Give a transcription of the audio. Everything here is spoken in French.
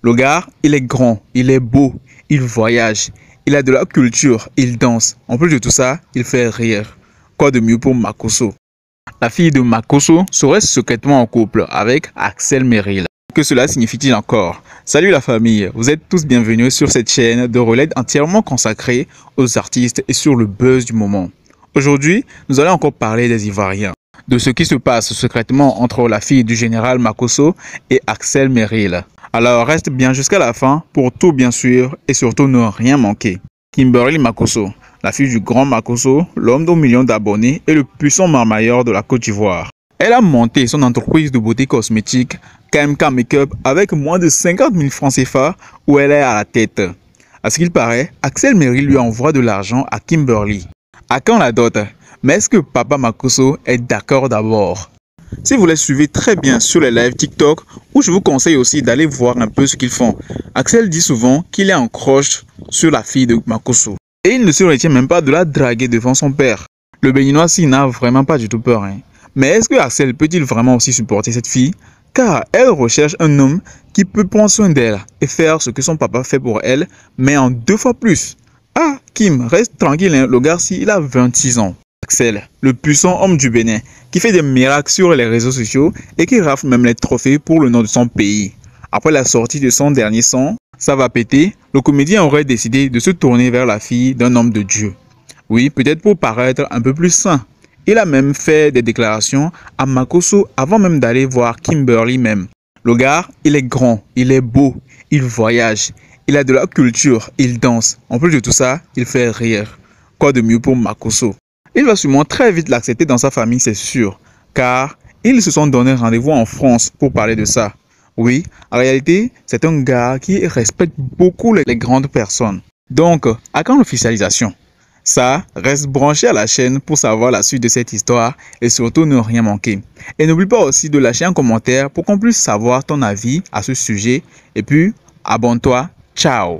Le gars, il est grand, il est beau, il voyage, il a de la culture, il danse. En plus de tout ça, il fait rire. Quoi de mieux pour Makosso? La fille de Makosso serait secrètement en couple avec Axel Merrill. Que cela signifie-t-il encore? Salut la famille, vous êtes tous bienvenus sur cette chaîne de relais entièrement consacrée aux artistes et sur le buzz du moment. Aujourd'hui, nous allons encore parler des Ivoiriens, de ce qui se passe secrètement entre la fille du général Makosso et Axel Merrill. Alors reste bien jusqu'à la fin pour tout bien suivre et surtout ne rien manquer. Kimberly Makosso, la fille du grand Makosso, l'homme aux millions d'abonnés et le puissant marmailleur de la Côte d'Ivoire. Elle a monté son entreprise de beauté cosmétique KMK Makeup avec moins de 50 000 francs CFA où elle est à la tête. À ce qu'il paraît, Axel Merrill lui envoie de l'argent à Kimberly. À quand la dot? Mais est-ce que Papa Makosso est d'accord d'abord? Si vous les suivez très bien sur les lives TikTok, où je vous conseille aussi d'aller voir un peu ce qu'ils font, Axel dit souvent qu'il est en croche sur la fille de Makosso. Et il ne se retient même pas de la draguer devant son père. Le béninois-ci n'a vraiment pas du tout peur. Mais est-ce que Axel peut-il vraiment aussi supporter cette fille? Car elle recherche un homme qui peut prendre soin d'elle et faire ce que son papa fait pour elle, mais en 2 fois plus. Ah, Kim, reste tranquille, le gars-ci, il a 26 ans. Axel, le puissant homme du Bénin, qui fait des miracles sur les réseaux sociaux et qui rafle même les trophées pour le nom de son pays. Après la sortie de son dernier son, Ça va péter, le comédien aurait décidé de se tourner vers la fille d'un homme de Dieu. Oui, peut-être pour paraître un peu plus sain. Il a même fait des déclarations à Makosso avant même d'aller voir Kimberly même. Le gars, il est grand, il est beau, il voyage, il a de la culture, il danse. En plus de tout ça, il fait rire. Quoi de mieux pour Makosso? Il va sûrement très vite l'accepter dans sa famille, c'est sûr, car ils se sont donné rendez-vous en France pour parler de ça. Oui, en réalité, c'est un gars qui respecte beaucoup les grandes personnes. Donc, à quand l'officialisation? Ça, reste branché à la chaîne pour savoir la suite de cette histoire et surtout ne rien manquer. Et n'oublie pas aussi de lâcher un commentaire pour qu'on puisse savoir ton avis à ce sujet. Et puis, abonne-toi. Ciao!